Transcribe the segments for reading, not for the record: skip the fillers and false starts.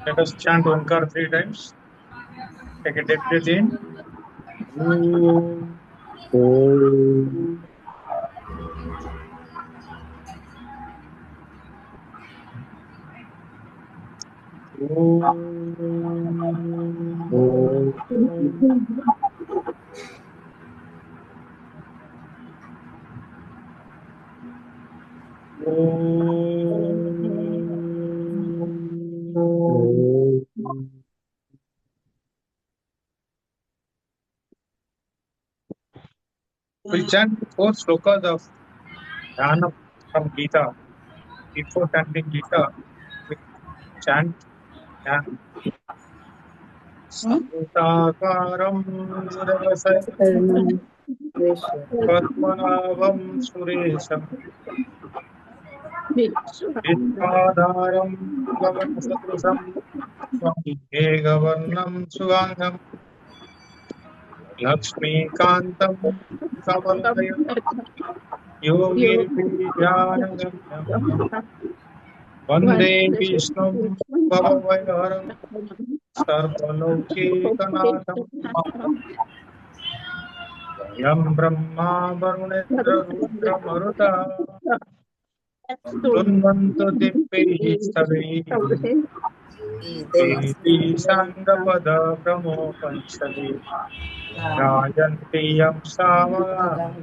Let us chant Omkar 3 times. Take a deep breath in. Om. Om. Om. We'll chant 4 slokas of Dhyana from Gita. Before chanting Gita, we chant Dhyana. Santakaram Sudavasai Padmanabham Suresham Vidyadharam Gaganasatrusham Megavarnam Sugandham Lakshmikantam Kamalaya Yogi Dhyanagam Vande Vishnum Bhavavayaram Sarvalokekanatam Yam Brahma Varunendra Rudra Maruta Tunvantu Dipphi Stavi Iti Sandapada Brahmo Panchadi Rajanti Yam Sama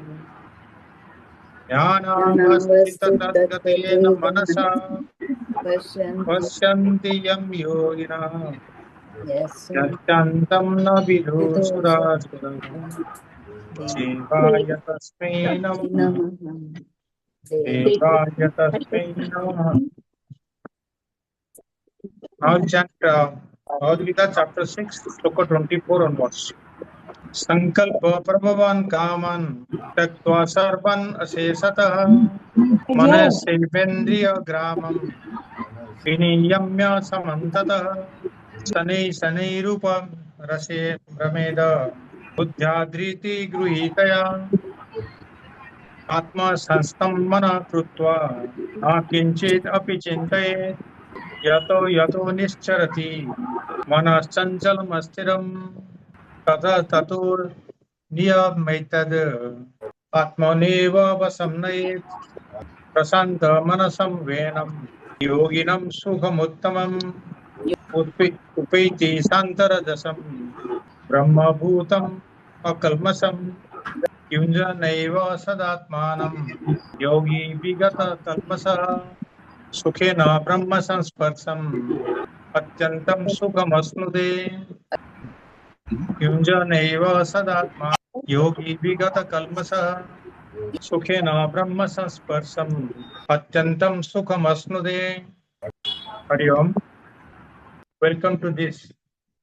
Jnanavastita Tadgatena Manasa Pasyanti Yam Yogina Yachantam Navidhu Surasura Devaya Tasmai Namaha Devaya Tasmai Namaha. Now chant Bhagavad Gita chapter 6, sloka 24 onwards. Sankalpa Prabhavan Kaman Taktva Sarvan Asesatah Manasevendriya Gramam Viniyamya Samantatah Sanai Sanai Rupa Rase Prameda Buddhyadriti Gruhitaya Atma Sanstam Mana Krutva Akinchit Api Chintayet Yato Yato Nischarati Manas Chanchalam Astiram Tata Tatur Niyamaitad Atmaneva Vasamnayet Prasanta Manasam Venam Yoginam Sukhamuttamam Upaiti Santaradasam Brahma Bhutam Akalmasam Yunjanaiva Sadatmanam Yogi Vigata Kalpasa Sukhena Brahma Sansparsam Atyantam Sukhamasnude Yunjanaiva Sadatmanam Yogi Vigata Kalpasa Sukhena Brahma Sansparsam Atyantam Sukhamasnude. Hari Om. Welcome to this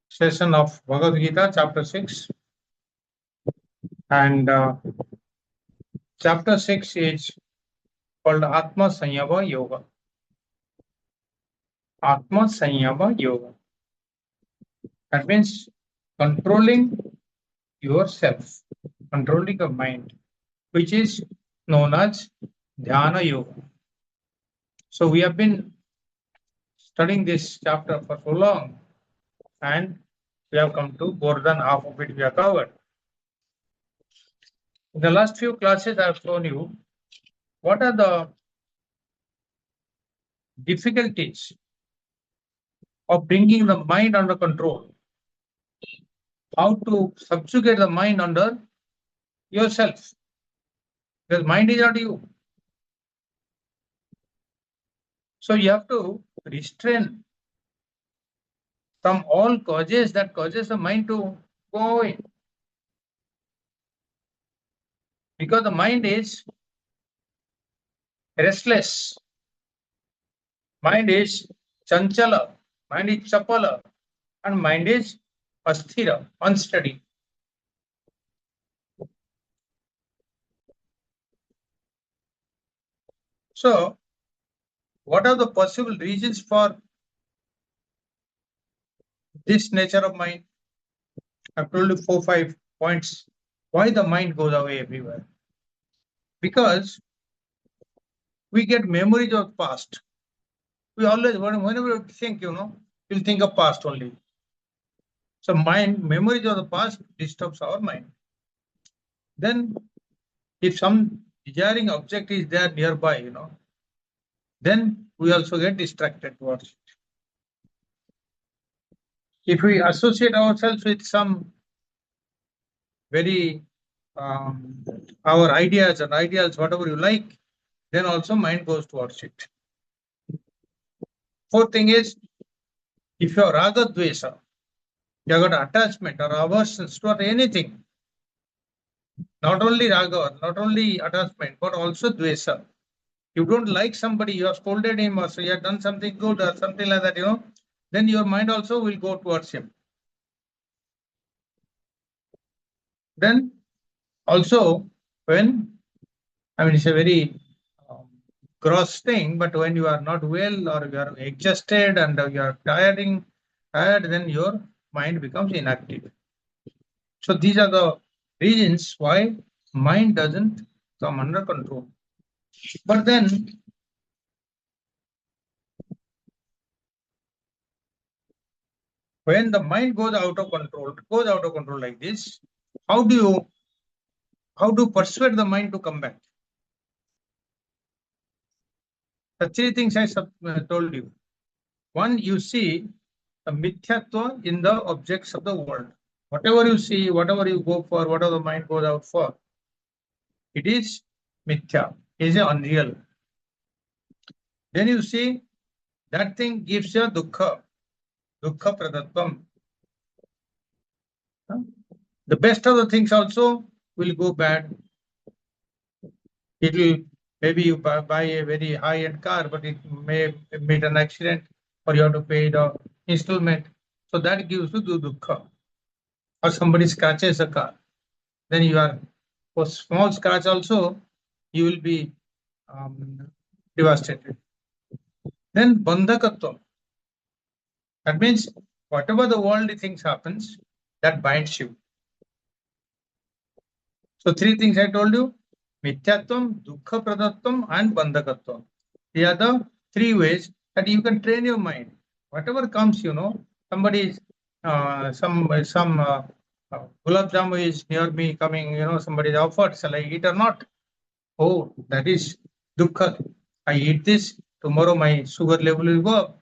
session of Bhagavad Gita, chapter 6. And chapter 6 is called Atma Sanyama Yoga. Atma Sanyama Yoga. That means controlling yourself, controlling the mind, which is known as Dhyana Yoga. So we have been studying this chapter for so long, and we have come to more than half of it we have covered. In the last few classes, I have shown you what are the difficulties of bringing the mind under control. How to subjugate the mind under yourself. Because mind is not you. So you have to restrain from all causes that causes the mind to go away. Because the mind is restless. Mind is chanchala. Mind is chapala. And mind is asthira, unsteady. So, what are the possible reasons for this nature of mind? I've told you 4-5 points why the mind goes away everywhere. Because we get memories of past. We always, whenever we think, You'll think of past only. So memories of the past disturbs our mind. Then if some desiring object is there nearby, then we also get distracted towards it. If we associate ourselves with some very our ideas and ideals, whatever you like, then also mind goes towards it. Fourth thing is, if you are raga dvesa, you have got attachment or aversions toward anything, not only raga, not only attachment, but also dvesa. You don't like somebody, you have scolded him or so you have done something good or something like that, then your mind also will go towards him. Then also when, it's a very gross thing, but when you are not well or you are exhausted and you are tired, then your mind becomes inactive. So these are the reasons why mind doesn't come under control. But then when the mind goes out of control like this, how do you persuade the mind to come back? The three things I told you. One, you see a mithyatva in the objects of the world. Whatever you see, whatever you go for, whatever the mind goes out for, it is mithya, it is unreal. Then you see that thing gives you dukkha pradatvam. The best of the things also will go bad. It will, maybe you buy a very high-end car, but it may meet an accident or you have to pay the installment. So that gives you dukkha. Or somebody scratches a car, then you are, for small scratch also, you will be devastated. Then bandhakatva. That means whatever the worldly things happens, that binds you. So three things I told you: mithyatvam, dukkha pradatvam, and bandhakatvam. They are the three ways that you can train your mind. Whatever comes, somebody is some gulab jamu is near me coming, somebody is offered, shall I eat or not? Oh, that is dukkha. I eat this, tomorrow my sugar level will go up.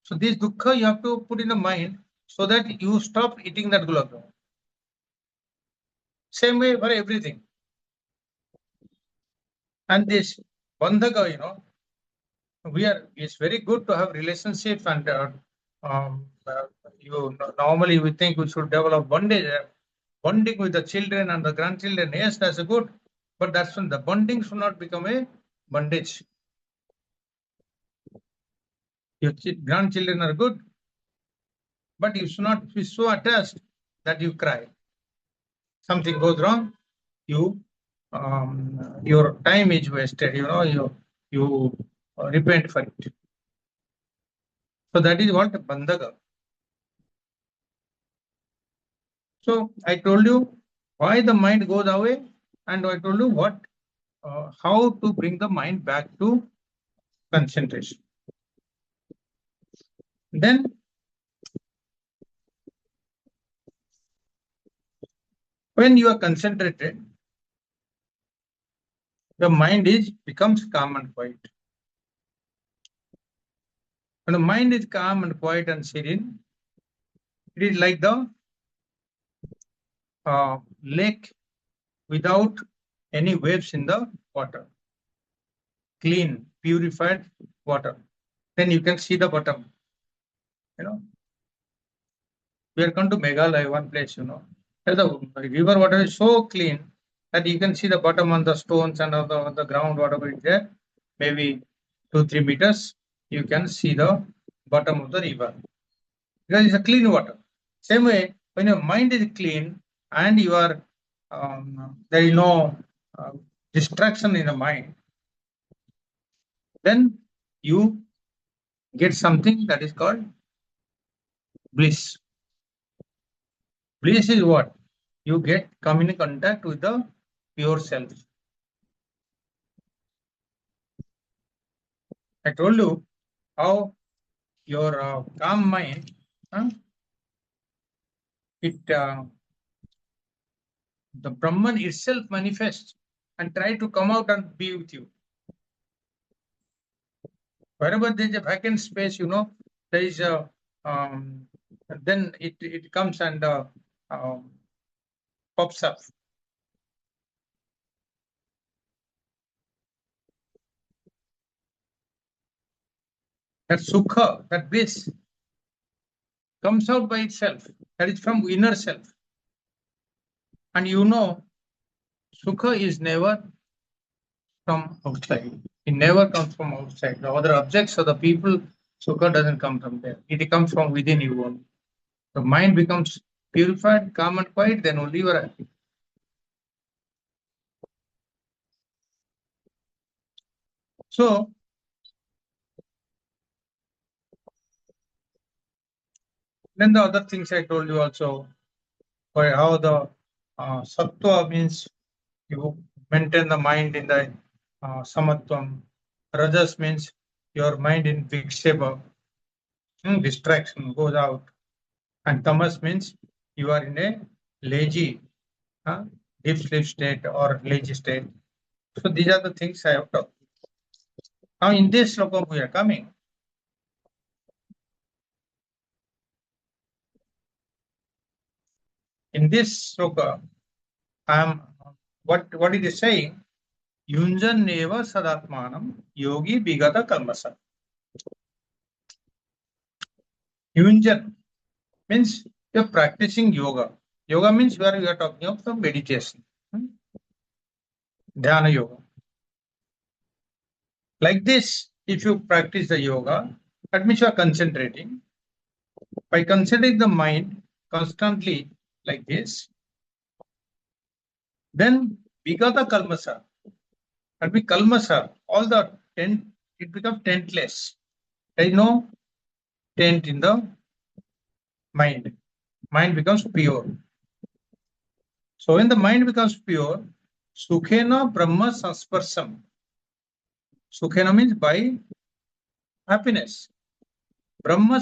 So this dukkha you have to put in the mind so that you stop eating that gulab jamun. Same way for everything. And this bandhaka, it's very good to have relationships and normally we think we should develop bonding with the children and the grandchildren. Yes, that's a good, but that's when the bonding should not become a bondage. Your grandchildren are good, but you should not be so attached that you cry. Something goes wrong, your time is wasted. You repent for it. So that is what bandhaga. So I told you why the mind goes away, and I told you how to bring the mind back to concentration. Then when you are concentrated, the mind becomes calm and quiet. When the mind is calm and quiet and serene, it is like the lake without any waves in the water. Clean, purified water. Then you can see the bottom. We are come to Meghalaya, one place, the river water is so clean that you can see the bottom on the stones and on the ground, whatever is there, maybe 2-3 meters, you can see the bottom of the river. Because it's a clean water. Same way, when your mind is clean and you are, there is no distraction in the mind, then you get something that is called bliss. Bliss is what? You come in contact with the pure self. I told you how your calm mind, the Brahman itself manifests and try to come out and be with you. Wherever there is a vacant space, there is a then it comes and um, pops up. That sukha, that bliss, comes out by itself. That is from inner self. And sukha is never from outside. It never comes from outside. The other objects or the people, sukha doesn't come from there. It comes from within you only. The mind becomes purified, calm and quiet, then only you are happy. So, then the other things I told you also, for how the sattva means you maintain the mind in the samatvam. Rajas means your mind in viksheba, distraction goes out. And tamas means you are in a lazy, deep sleep state or lazy state. So these are the things I have talked. Now in this sloka we are coming. In this sloka, I am what it is saying, Yunjan neva sadatmanam yogi bigata kalmasa. Yunjan means you are practicing yoga. Yoga means where you are talking of the meditation. Dhyana yoga. Like this, if you practice the yoga, that means you are concentrating. By concentrating the mind constantly like this, then Vigata Kalmasa, that means Kalmasa, all the tent, it becomes tentless. There is no tent in the mind. Mind becomes pure. So when the mind becomes pure, Sukhena Brahma Sansparsam. Sukhena means by happiness. Brahma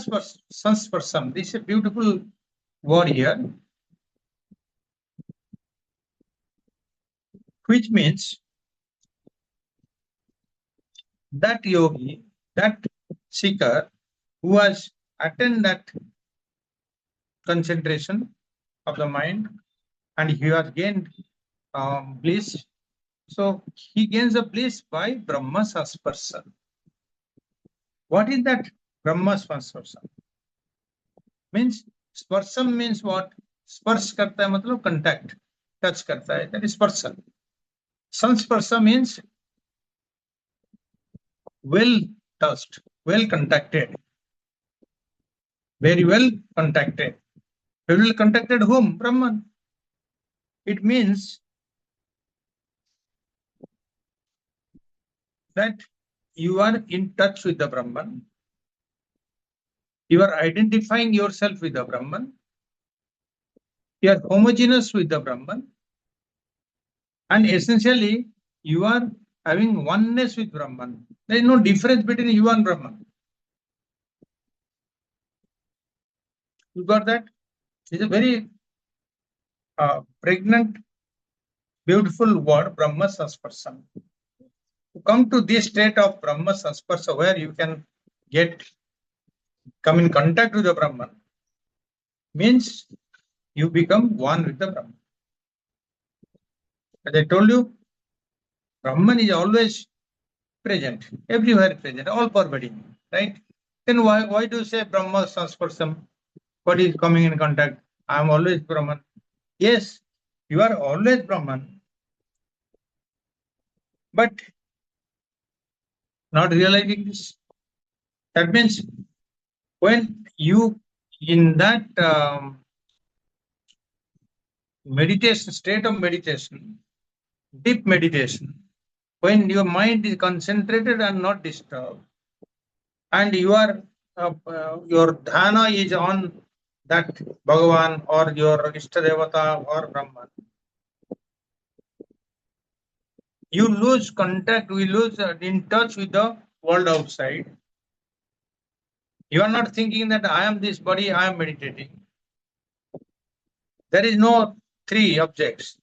Sansparsam. This is a beautiful word here, which means that yogi, that seeker who has attained that concentration of the mind and he has gained bliss. So he gains the bliss by Brahma Sansparsam. What is that Brahma Sansparsam? Means sparsam means what? Spars karta hai matlab contact, touch karta hai. That is sparsam. Sansparsam means well touched, well contacted, very well contacted. Very well contacted whom? Brahman. It means that you are in touch with the Brahman. You are identifying yourself with the Brahman. You are homogeneous with the Brahman. And essentially, you are having oneness with Brahman. There is no difference between you and Brahman. You got that? It's a very pregnant, beautiful word, Brahma Sansparsam. To come to this state of Brahma Sansparsa where you can come in contact with the Brahman means you become one with the Brahman. As I told you, Brahman is always present, everywhere present, all pervading, right? Then why do you say Brahma Sansparsam? What is coming in contact? I am always Brahman. Yes, you are always Brahman, but not realizing this. That means when you in that meditation, state of meditation, deep meditation, when your mind is concentrated and not disturbed, and your dhyana is on that Bhagavan or your Ishtadevata or Brahman, you lose contact, we lose in touch with the world outside. You are not thinking that I am this body, I am meditating. There is no three objects.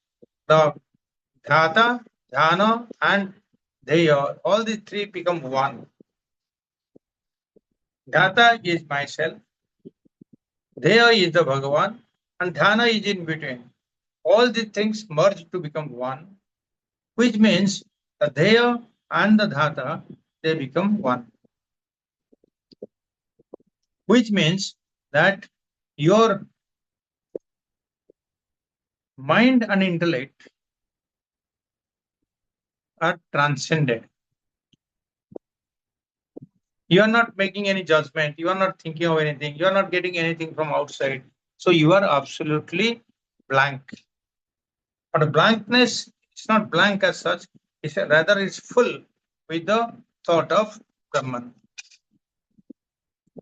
The dhata, dhyana, and dheya, all these three become one. Dhata is myself, dheya is the Bhagavan, and dhyana is in between. All these things merge to become one, which means the dheya and the dhata, they become one. Which means that your mind and intellect are transcended. You are not making any judgment, you are not thinking of anything, you are not getting anything from outside. So you are absolutely blank. But a blankness, it's not blank as such, it's rather it's full with the thought of Brahman.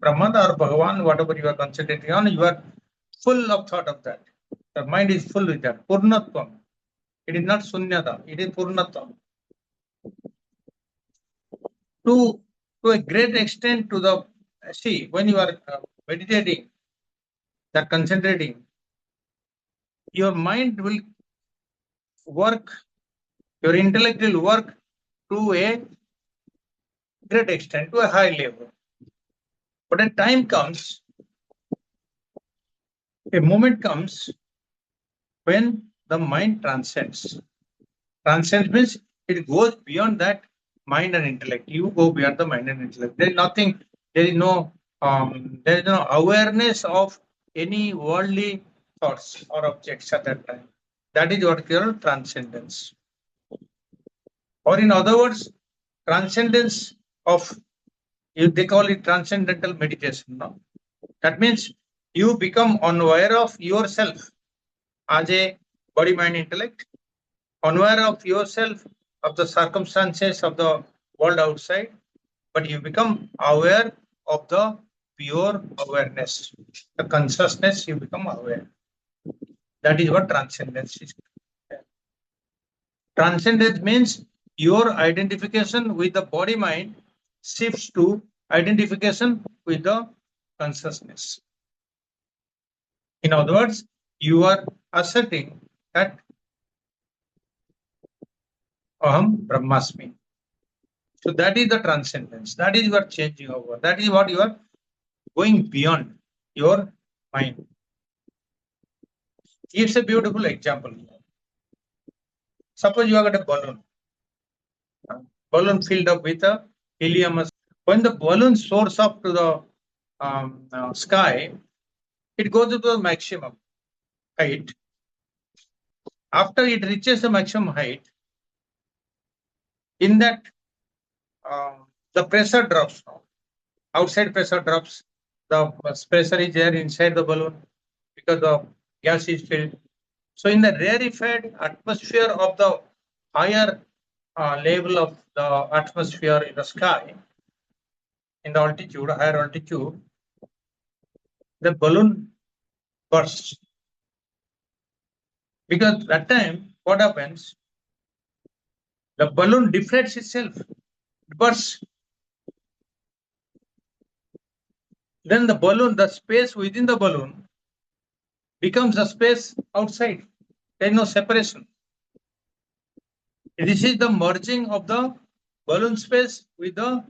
Brahman or Bhagavan, whatever you are concentrating on, you are full of thought of that. The mind is full with that. Purnatvam. It is not Sunyata, it is Purnatvam. To a great extent, to the see, when you are meditating, that concentrating, your mind will work, your intellect will work to a great extent, to a high level. But a time comes, a moment comes when the mind transcends. Transcends means it goes beyond that mind and intellect. You go beyond the mind and intellect. There is nothing, there is no awareness of any worldly thoughts or objects at that time. That is what we call transcendence. Or in other words, transcendence of, they call it transcendental meditation. No? That means you become unaware of yourself as a body, mind, intellect, unaware of yourself, of the circumstances of the world outside, but you become aware of the pure awareness, the consciousness, you become aware. That is what transcendence is. Transcendence means your identification with the body mind shifts to identification with the consciousness. In other words, you are asserting that Aham Brahmasmi. So that is the transcendence. That is what changing over. That is what you are going beyond your mind. It's a beautiful example. Suppose you have got a balloon filled up with a helium. When the balloon soars up to the sky, it goes to the maximum height. After it reaches the maximum height, in that the pressure drops now. Outside pressure drops. The pressure is there inside the balloon because the gas is filled. So in the rarefied atmosphere of the higher level of the atmosphere in the sky, in the altitude, higher altitude, the balloon bursts. Because that time, what happens? The balloon deflates itself, it bursts. Then the balloon, the space within the balloon becomes a space outside. There is no separation. This is the merging of the balloon space with the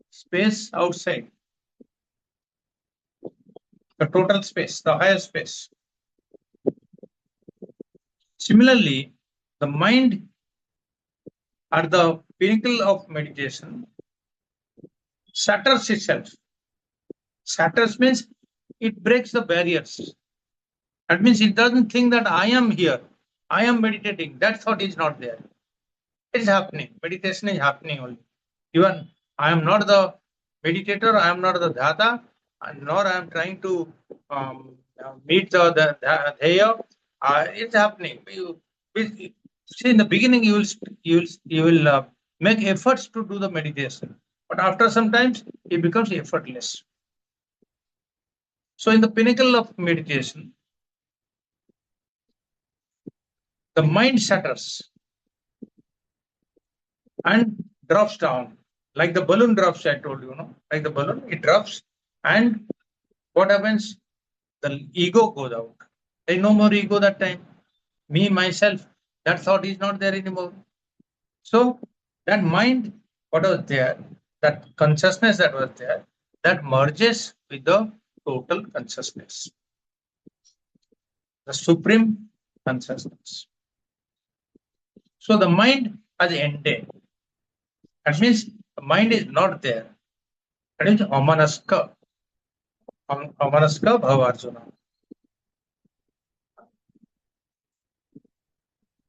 space outside. The total space, the higher space. Similarly, the mind at the pinnacle of meditation shatters itself. Shatters means it breaks the barriers. That means it doesn't think that I am here, I am meditating. That thought is not there. It is happening. Meditation is happening only. Even I am not the meditator, I am not the dhata, nor I am trying to meet the dheya. It's happening. See, in the beginning, you will make efforts to do the meditation, but after some times, it becomes effortless. So, in the pinnacle of meditation, the mind shatters and drops down, like the balloon drops. I told you, like the balloon, it drops And what happens? The ego goes out. There is no more ego that time. Me, myself, that thought is not there anymore. So that mind, what was there, that consciousness that was there, that merges with the total consciousness, the supreme consciousness. So the mind has ended. That means the mind is not there. That is amanaska. Amanaska bhavarjuna.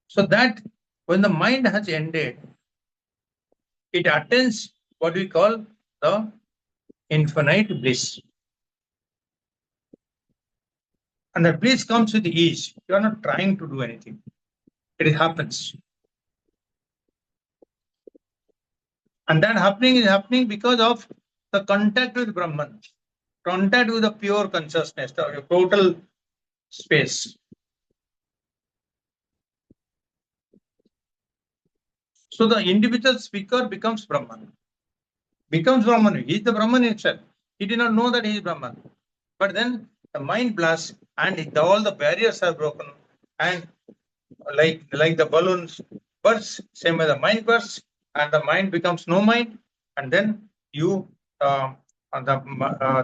So that when the mind has ended, it attains what we call the infinite bliss. And the bliss comes with ease. You are not trying to do anything. It happens. And that happening is happening because of the contact with Brahman, contact with the pure consciousness, the total space. So the individual speaker becomes Brahman. Becomes Brahman. He is the Brahman himself. He did not know that he is Brahman. But then the mind blasts and all the barriers are broken. And like the balloons burst, same as the mind bursts, and the mind becomes no mind. And then you,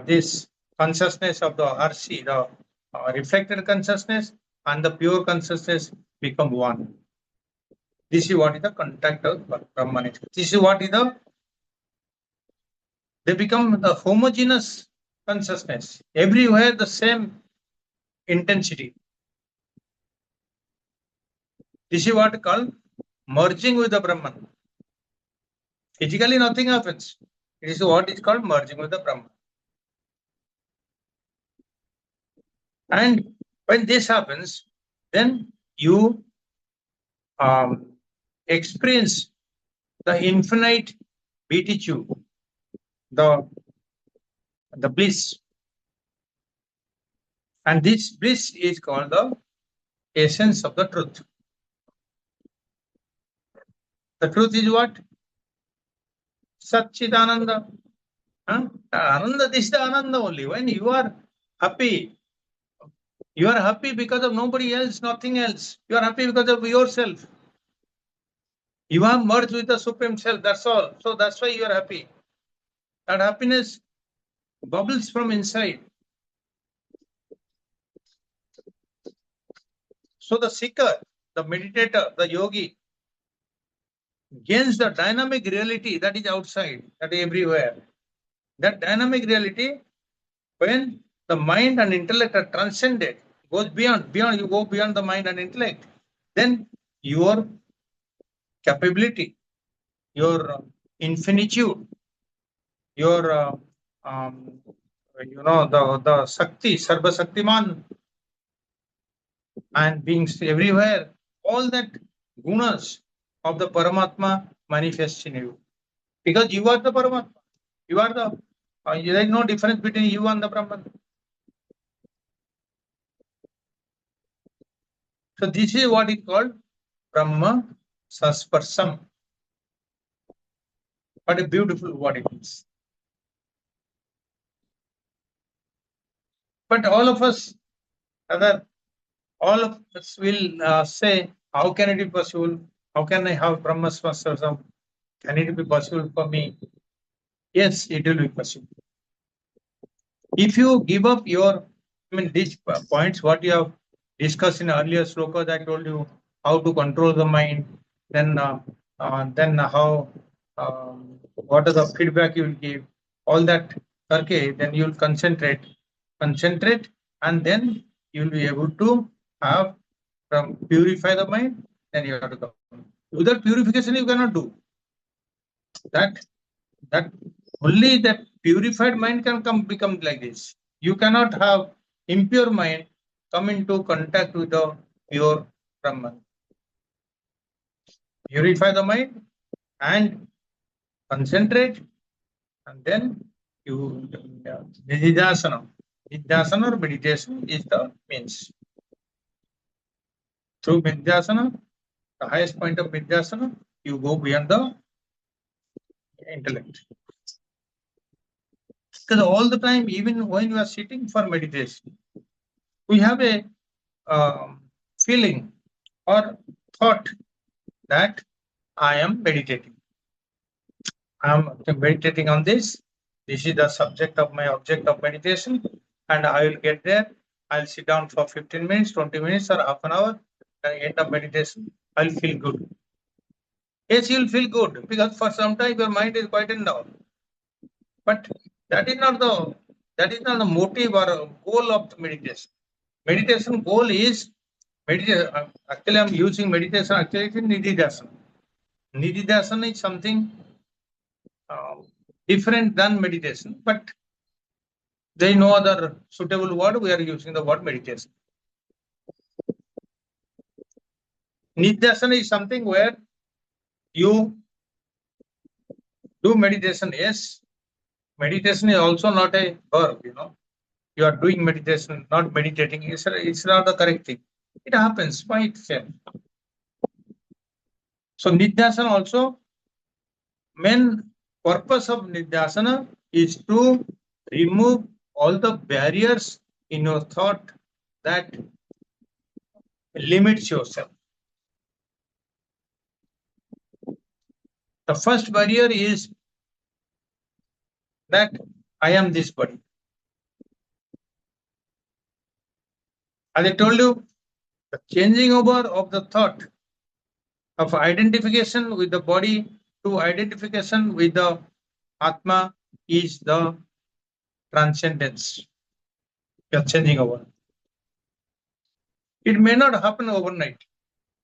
this consciousness of the RC, the reflected consciousness and the pure consciousness become one. This is what is the contact of Brahman. This is what is they become the homogeneous consciousness. Everywhere the same intensity. This is what is called merging with the Brahman. Physically nothing happens. It is what is called merging with the Brahman. And when this happens, then you experience the infinite beatitude, the bliss. And this bliss is called the essence of the truth. The truth is what? Satchidananda. Ananda, this is the Ananda only. When you are happy because of nobody else, nothing else. You are happy because of yourself. You have merged with the Supreme Self, that's all. So that's why you are happy. That happiness bubbles from inside. So the seeker, the meditator, the yogi gains the dynamic reality that is outside, that is everywhere. That dynamic reality, when the mind and intellect are transcended, goes beyond, you go beyond the mind and intellect, then your capability, your infinitude, your the Sakti, Sarva Shaktiman, and beings everywhere, all that gunas of the Paramatma manifests in you. Because you are the Paramatma. You are the, there is no difference between you and the Brahman. So this is what is called Brahma Sasparsam. What a beautiful word it is. But all of us will say, how can it be possible? How can I have Brahma Sasparsam? Can it be possible for me? Yes, it will be possible. If you give up your, these points, what you have discussed in earlier slokas, I told you how to control the mind, then how, what are the feedback you will give, all that, okay, then you will concentrate, and then you will be able to have, purify the mind, then you have to come. Without purification, you cannot do that. Only that purified mind can become like this. You cannot have impure mind come into contact with the pure Brahman. Purify the mind and concentrate, and then you Nididasana. Nididasana or meditation is the means. Through Nididasana, the highest point of Nididasana, you go beyond the intellect. Because all the time, even when we are sitting for meditation, we have a feeling or thought that I am meditating. I am meditating on this. This is the subject of my object of meditation, and I will get there. I'll sit down for 15 minutes, 20 minutes, or half an hour. At the end of meditation, I'll feel good. Yes, you'll feel good because for some time your mind is quieted down. But that is not the motive or goal of the meditation. Meditation goal is meditation. Actually, I'm using meditation. Actually, it's nididasana. Nididasana is something different than meditation, but there is no other suitable word. We are using the word meditation. Nididasana is something where you do meditation. Yes, meditation is also not a verb. You are doing meditation, not meditating. It's not the correct thing. It happens by itself. So nididasana also, main purpose of nididasana is to remove all the barriers in your thought that limits yourself. The first barrier is that I am this body. As I told you, the changing over of the thought of identification with the body to identification with the Atma is the transcendence. You're changing over. It may not happen overnight.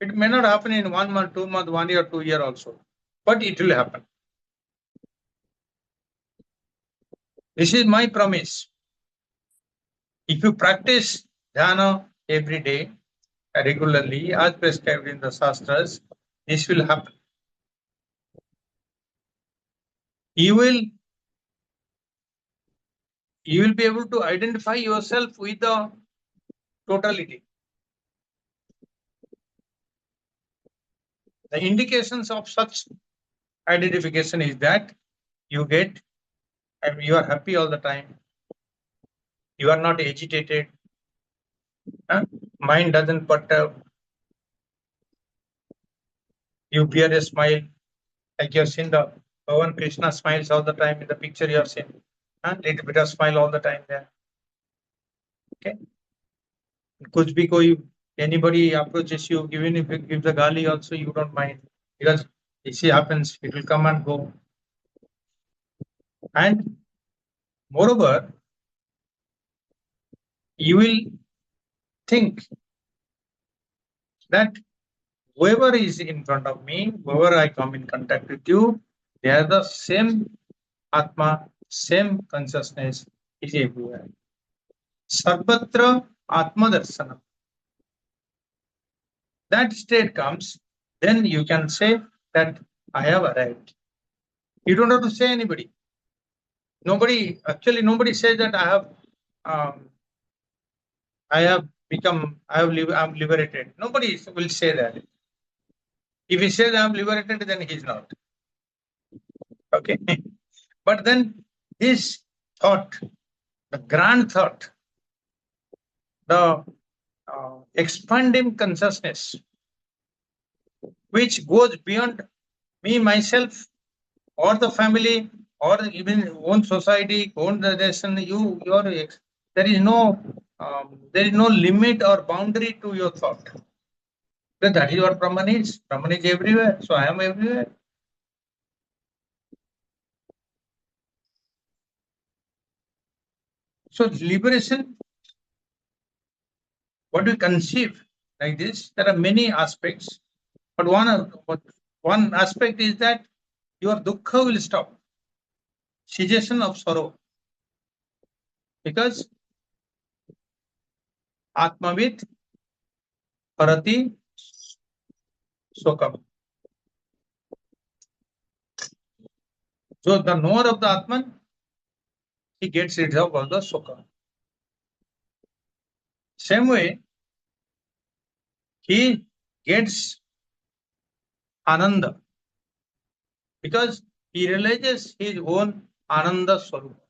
It may not happen in 1 month, 2 months, 1 year, 2 years also, but it will happen. This is my promise. If you practice dhyana every day, regularly, as prescribed in the Shastras, this will happen. You will be able to identify yourself with the totality. The indications of such identification is that you are happy all the time. You are not agitated. Mind doesn't perturb. You bear a smile, like you have seen the Bhagwan Krishna smiles all the time in the picture you have seen. Little bit of smile all the time there. Okay. Kuch bhi koi, anybody approaches you, even if you give the gali also, you don't mind. Because this happens, it will come and go. And moreover, you will think that whoever is in front of me, whoever I come in contact with you, they are the same Atma, same consciousness is everywhere. Sarvatra Atma Darsana. That state comes, then you can say that I have arrived. You don't have to say anybody. Nobody says that I'm liberated. Nobody will say that. If he says I'm liberated, then he's not. Okay. But then this thought, the grand thought, the expanding consciousness, which goes beyond me, myself, or the family, or even own society, own nation, there is no limit or boundary to your thought. But that is what Brahman is. Brahman is everywhere. So I am everywhere. So liberation, what we conceive like this, there are many aspects. But one aspect is that your dukkha will stop. Cessation of sorrow. Because Atmavid Parati Sokam. So the knower of the Atman, he gets rid of all the Sokam. Same way, he gets Ananda. Because he realizes his own Ananda Swarupa.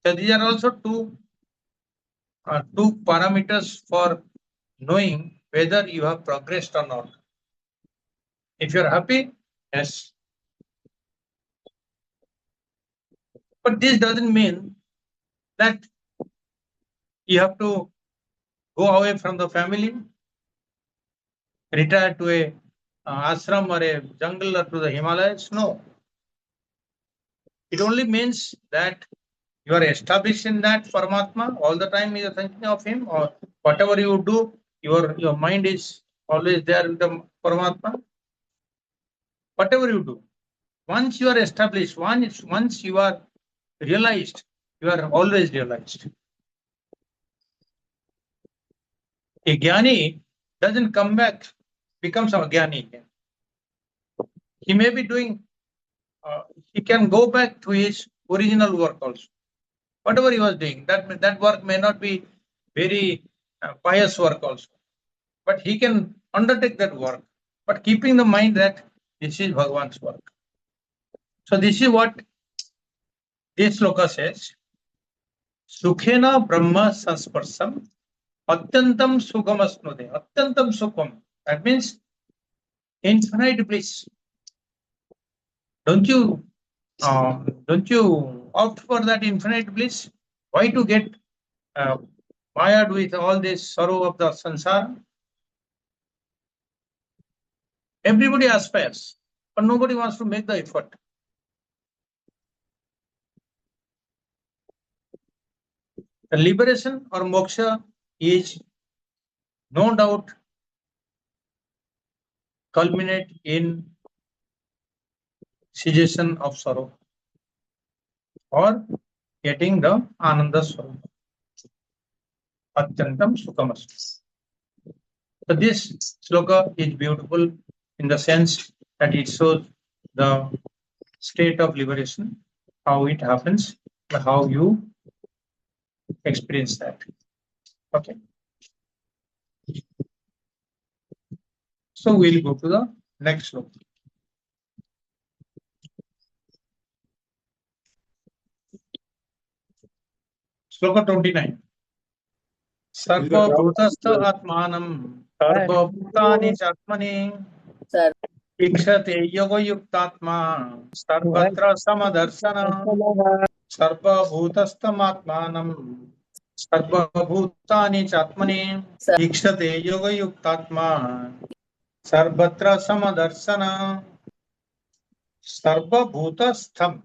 So these are also two parameters for knowing whether you have progressed or not. If you are happy, yes. But this doesn't mean that you have to go away from the family, retire to a ashram or a jungle or to the Himalayas. No. It only means that you are established in that Paramatma, all the time you are thinking of him, or whatever you do, your mind is always there with the Paramatma. Whatever you do, once you are established, once you are realized, you are always realized. A Jnani doesn't come back, becomes a Jnani again. He may be doing, he can go back to his original work also. Whatever he was doing, that work may not be very pious work also, but he can undertake that work, but keeping the mind that this is Bhagavan's work. So this is what this sloka says. Sukhena Brahma Sansparsam Atyantam Sukhamasnude. Atyantam Sukham. That means infinite bliss. Don't you opt for that infinite bliss? Why to get mired with all this sorrow of the sansara? Everybody aspires, but nobody wants to make the effort. The liberation or moksha is no doubt culminate in cessation of sorrow or getting the ananda swarupa. Atyantam sukhamas. So this sloka is beautiful in the sense that it shows the state of liberation, how it happens, how you experience that. Okay. So we'll go to the next sloka. Sloka 29. Sarvabhutastha atmanam sarvabhutani atmani ikshate yoga yuktatma sarvatra samadarshana sarvabhutastha atmanam sarvabhutani atmani ikshate yoga yuktatma sarvatra samadarshana. Sarvabhutastham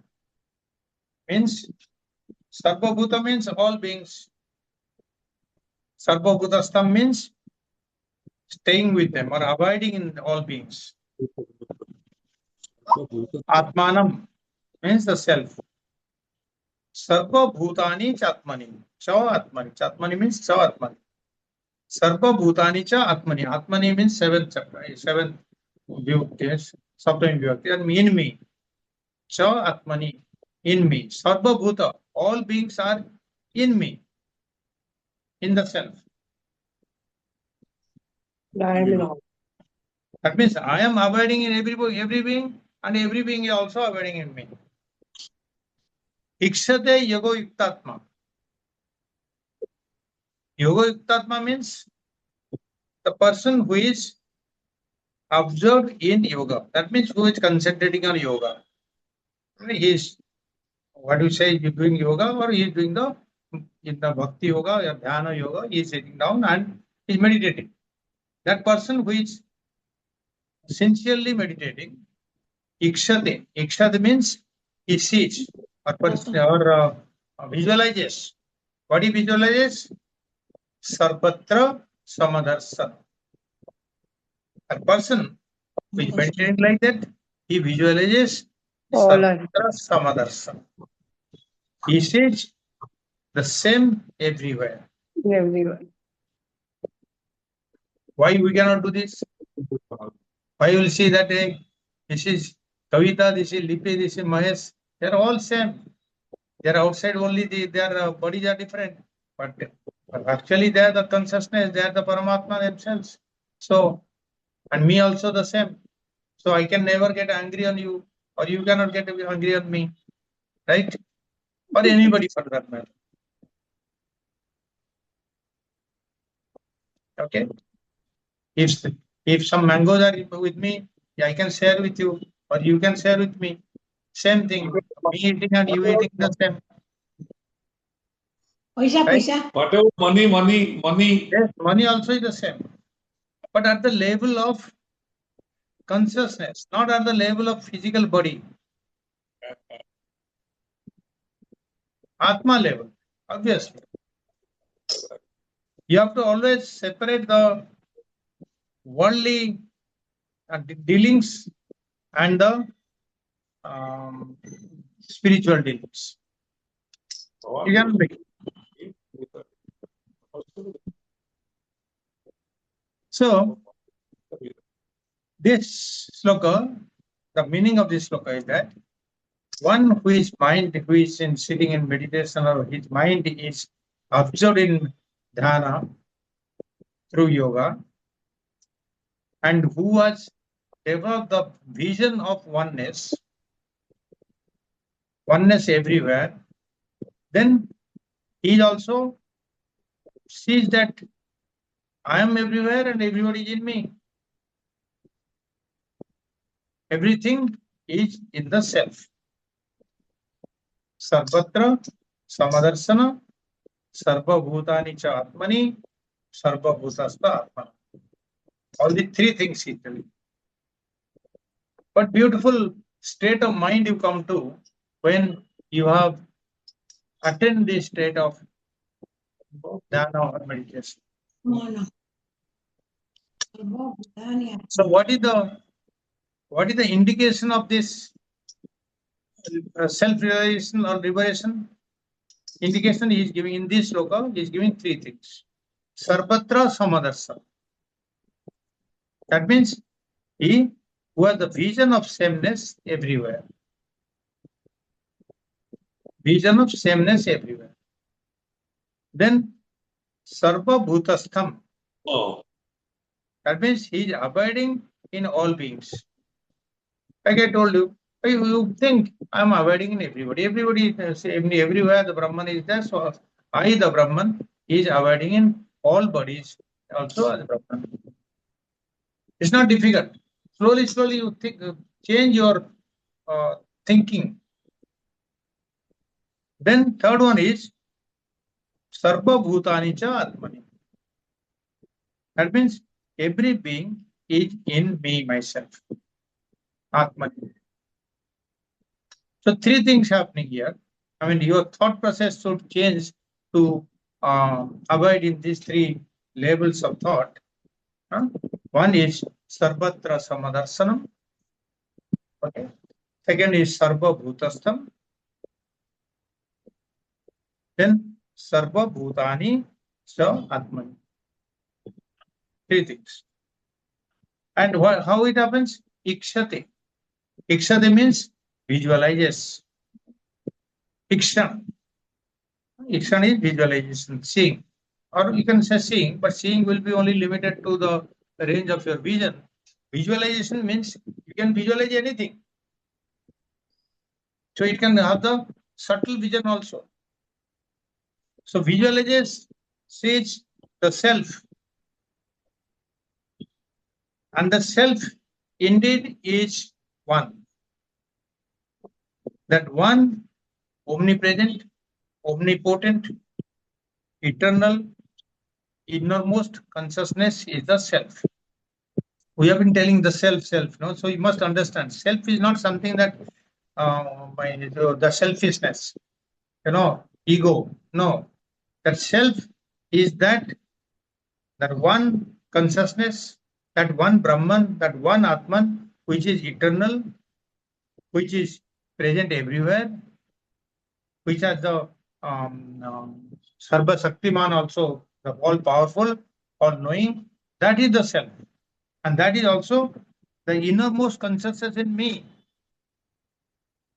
means Sarvabhuta means all beings. Sarvabhutastham means staying with them or abiding in all beings. Atmanam means the self. Sarvabhutani chatmani. Atmani. Chatmani means Atmani. Sarvabhutani cha Atmani. Atmani means seventh vibhakti, Saptami vibhakti, and in me. Atmani, in me. Sarvabhuta, all beings are in me, in the self. That means I am abiding in every being, and every being is also abiding in me. Ikshate yoga yuktatma. Yoga yuktatma means the person who is observed in yoga. That means who is concentrating on yoga. He is, what do you say, he is doing yoga, or he is doing in the bhakti yoga or dhyana yoga, he is sitting down and is meditating. That person who is sincerely meditating, ikshate. Ikshate means he sees or visualizes. What he visualizes? Sarvatra samadarsan. A person who is meditating like that, he visualizes sarvatra samadarsan. He sees the same everywhere. Why we cannot do this? Why you will see that this is Kavita, this is Lipi, this is Mahesh. They are all same. They are outside only, their bodies are different. But actually they are the consciousness, they are the Paramatma themselves. So, and me also the same. So I can never get angry on you, or you cannot get angry on me. Right? or anybody for that matter. Okay. If some mangoes are with me, I can share with you, or you can share with me. Same thing. Me eating and you eating the same. Right? Whatever money. Yes, money also is the same. But at the level of consciousness, not at the level of physical body. Atma level, obviously. You have to always separate the worldly dealings and the spiritual dealings. You can make it. So, this sloka, the meaning of this sloka is that one who is sitting in meditation, or his mind is absorbed in dhyana through yoga, and who has developed the vision of oneness everywhere, then he also sees that I am everywhere and everybody is in me. Everything is in the self. Sarvatra samadarsana sarva bhutani cha atmani sarva bhutasta atmana. All the three things he tells you. But beautiful state of mind you come to when you have attained this state of dhyana or meditation. So what is the indication of this self-realization or liberation? Indication he is giving in this sloka, he is giving three things. Sarvatra samadarsa. That means he who has the vision of sameness everywhere. Vision of sameness everywhere. Then sarva bhutastham. Oh. That means he is abiding in all beings. Like I told you, you think I am abiding in everybody. Everybody is everywhere the Brahman is there. So I, the Brahman, is abiding in all bodies also as Brahman. It's not difficult. Slowly you think, change your thinking. Then third one is Sarva Bhutani cha Atmani. That means every being is in me, myself. Atmani. So three things happening here. I mean, your thought process should change to abide in these three levels of thought. One is Sarvatra Samadarsanam. Okay. Second is Sarva Bhutastham. Then Sarva Bhutani Sa Atmani. Three things. And how it happens? Ikshate. Ikshate means visualizes. Ikshan. Ikshan is visualization, seeing. Or you can say seeing, but seeing will be only limited to the range of your vision. Visualization means you can visualize anything. So it can have the subtle vision also. So visualizes, sees the self. And the self indeed is one. That one omnipresent, omnipotent, eternal, innermost consciousness is the self. We have been telling the self, no? So you must understand, self is not something that the selfishness, ego. No, that self is that one consciousness, that one Brahman, that one Atman, which is eternal, which is present everywhere, which has the Sarva Shaktiman also, the all powerful, all knowing. That is the self. And that is also the innermost consciousness in me.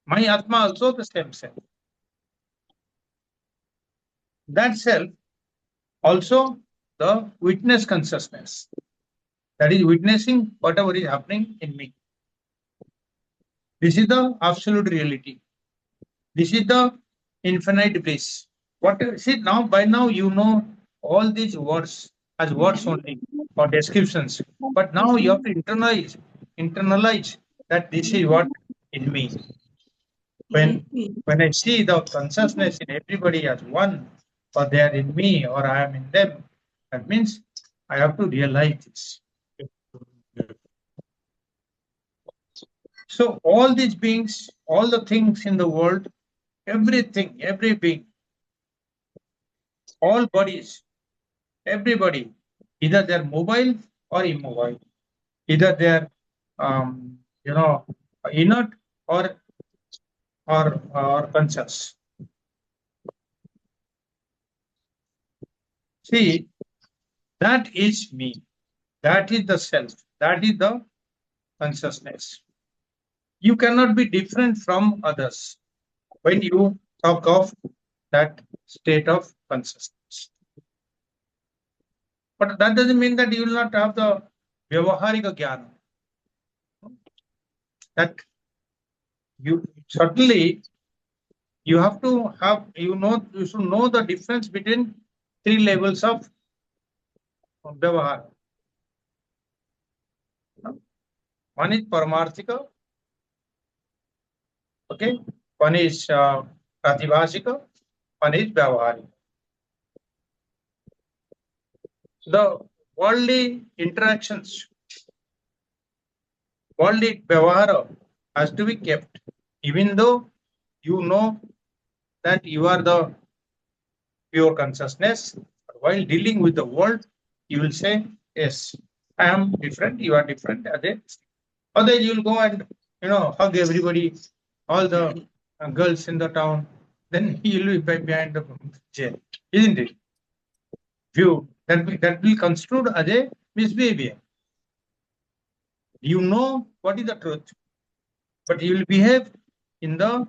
My Atma also the same self. That self also the witness consciousness. That is witnessing whatever is happening in me. This is the absolute reality. This is the infinite bliss. What see now? By now you know all these words as words only or descriptions. But now you have to internalize that this is what in me. When I see the consciousness in everybody as one, or they are in me, or I am in them, that means I have to realize this. So all these beings, all the things in the world, everything, every being, all bodies, everybody, either they're mobile or immobile, either they're inert or or conscious. See, that is me. That is the self. That is the consciousness. You cannot be different from others when you talk of that state of consciousness. But that doesn't mean that you will not have the vyavaharika jnana. That you certainly you have to have, you should know the difference between three levels of vyavahara. One is paramarthika, okay? One is pratibhashika, one is vyavaharika. The worldly interactions, worldly vyavahara has to be kept, even though you know that you are the pure consciousness. But while dealing with the world, you will say, yes, I am different, you are different. Otherwise, you will go and hug everybody, all the girls in the town. Then you will be behind the jail, isn't it? That will construed as a misbehavior. You know what is the truth, but you will behave in the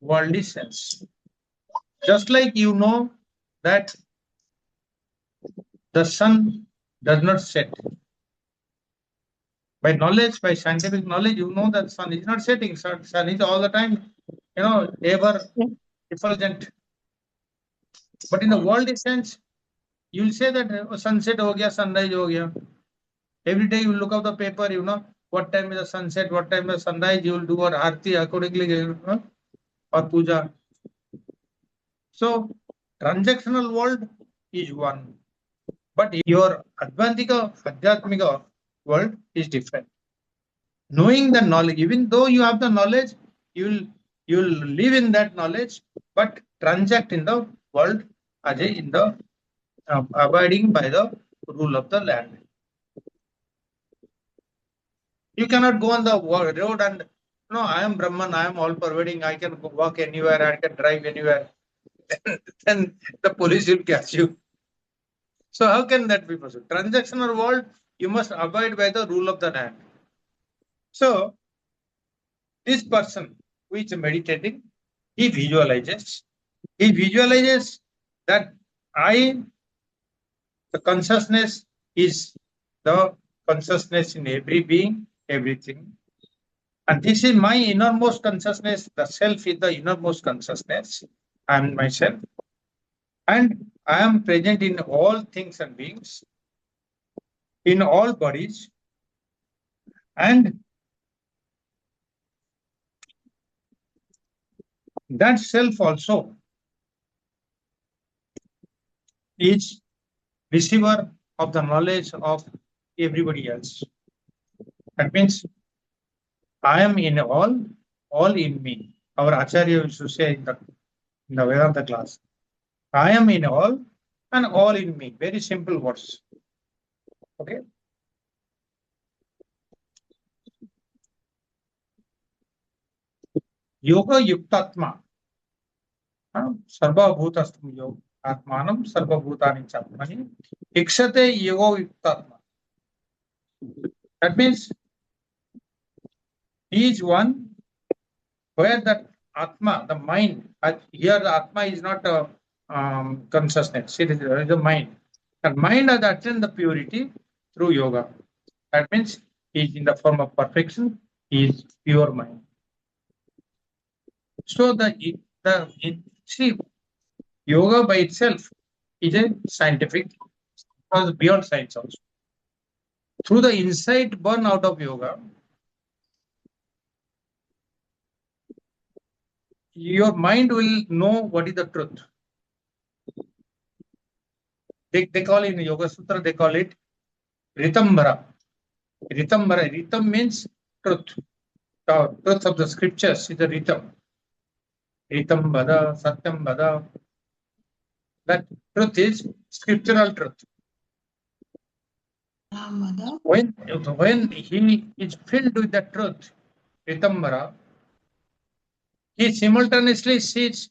worldly sense. Just like you know that the sun does not set. By knowledge, by scientific knowledge, you know that sun is not setting. Sun is all the time, ever effulgent. But in the worldly sense, you will say that sunset ho gaya, sunrise ho gaya. Every day you look at the paper, what time is the sunset, what time is the sunrise, you will do our arti accordingly, or puja. So, transactional world is one. But your Adhyatmika world is different. Knowing the knowledge, even though you have the knowledge, you will live in that knowledge, but transact in the world as in the abiding by the rule of the land. You cannot go on the road and I am Brahman, I am all pervading, I can walk anywhere, I can drive anywhere. Then the police will catch you. So how can that be possible? Transactional world, you must abide by the rule of the land. So this person who is meditating, he visualizes that the consciousness is the consciousness in every being, everything. And this is my innermost consciousness. The self is the innermost consciousness. I am myself. And I am present in all things and beings, in all bodies. And that self also is receiver of the knowledge of everybody else. That means I am in all in me. Our Acharya used to say in the Vedanta class, I am in all and all in me. Very simple words. Okay. Yoga yuktatma. Sarva bhutastam yoga. Atmanam sarva bhutani chatmani. Ikshate yoga yuktatma. That means he is one where that Atma, the mind, here the Atma is not a consciousness, it is the mind. And mind has attained the purity through yoga. That means he is in the form of perfection, he is pure mind. So See, yoga by itself is a scientific, or beyond science also. Through the insight born out of yoga, your mind will know what is the truth. They call it in Yoga Sutra, they call it Ritambara. Ritambara. Ritam means truth. The truth of the scriptures is the Ritam. Ritam Bada, Satyam Bada. That truth is scriptural truth. When he is filled with the truth, Ritambara, he simultaneously sees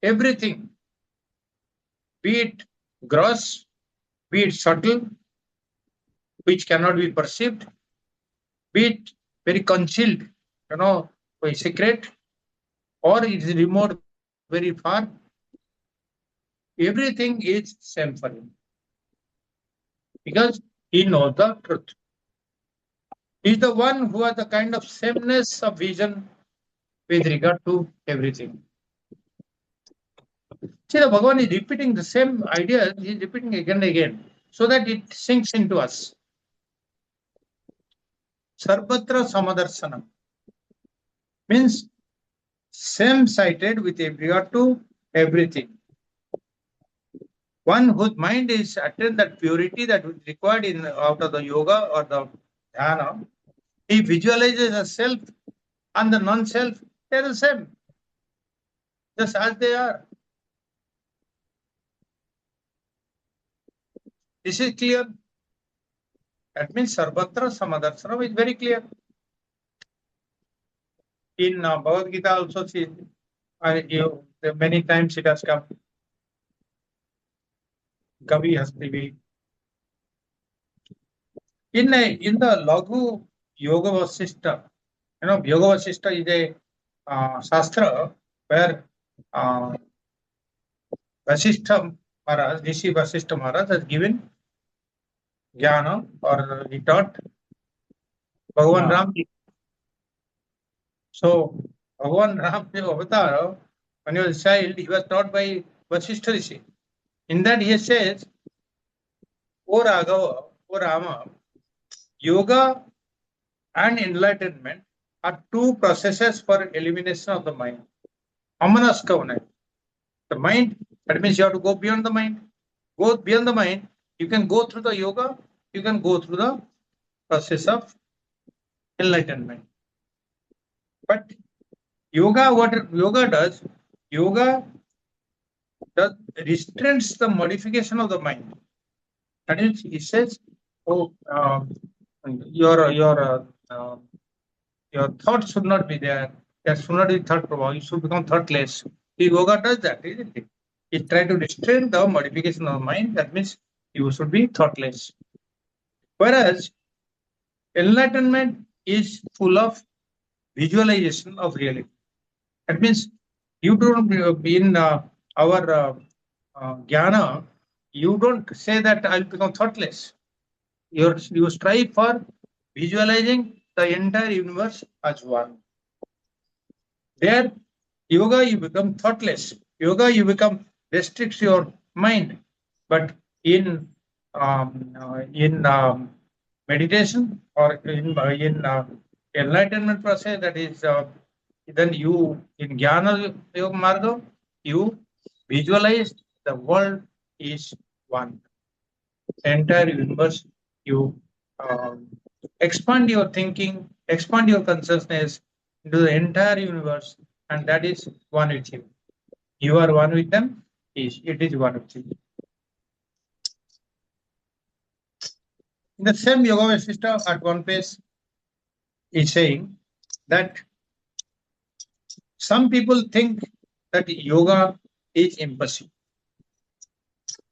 everything, be it gross, be it subtle, which cannot be perceived, be it very concealed, by secret, or it is remote very far. Everything is same for him because he knows the truth. He is the one who has the kind of sameness of vision with regard to everything. See, the Bhagavan is repeating the same idea, he is repeating again and again, so that it sinks into us. Sarvatra Samadarsanam means same-sighted with regard to everything. One whose mind is attained that purity that is required out of the yoga or the dhyana, he visualizes the self and the non-self, they are the same, just as they are. This is clear. That means Sarvatra Samadarsanam is very clear. In Bhagavad Gita also, see, many times it has come. Kavi Hastivi. In the Laghu Yoga Vasishta, Yoga Vasishta is a Shastra where Vasishta Maharaj, Rishi Vasishta Maharaj has given Jnana, or he taught Bhagavan Ram. So, Bhagavan Ram Avatar, when he was a child, he was taught by Vasishta Rishi. In that he says, O Raghava, O Rama, yoga and enlightenment are two processes for elimination of the mind. Amanaskavana. The mind, that means you have to go beyond the mind. Go beyond the mind, you can go through the yoga, you can go through the process of enlightenment. But yoga, what yoga does, restrains the modification of the mind. That is, he says, your thoughts should not be there. There should not be thought prabha. You should become thoughtless. The yoga does that, isn't it? It tries to restrain the modification of the mind. That means you should be thoughtless. Whereas enlightenment is full of visualization of reality. That means you don't, in our jnana, you don't say that I'll become thoughtless. You strive for visualizing the entire universe as one. There, yoga, you become thoughtless. Yoga, you become restricts your mind. But in meditation or in enlightenment process, that is, then you in Jnana Yoga Marga, you visualize the world is one. The entire universe, you expand your thinking, expand your consciousness into the entire universe, and that is one with you. You are one with them, it is one with you. In the same Yoga Vasishta, at one place, is saying that some people think that yoga is impossible.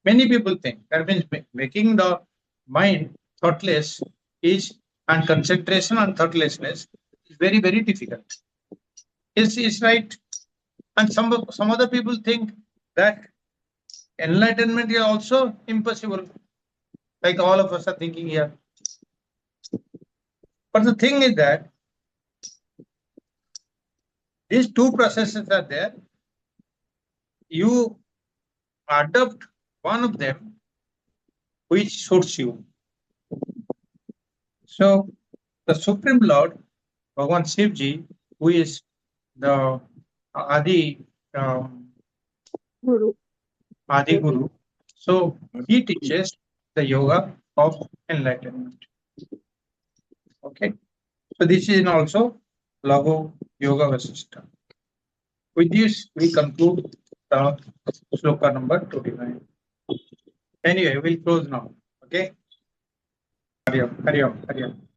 Many people think that means making the mind thoughtless is, and concentration on thoughtlessness is very, very difficult. It's right. And some other people think that enlightenment is also impossible, like all of us are thinking here. But the thing is that these two processes are there. you adopt one of them which suits you. So the Supreme Lord, Bhagwan Shivji, who is the Adi Guru. Adi Guru, so he teaches the yoga of enlightenment. Okay, so this is also Lagu Yoga Vasishtha. With this, we conclude the sloka number 29. Anyway, we'll close now. Okay. Hari Om, Hari Om, Hari Om.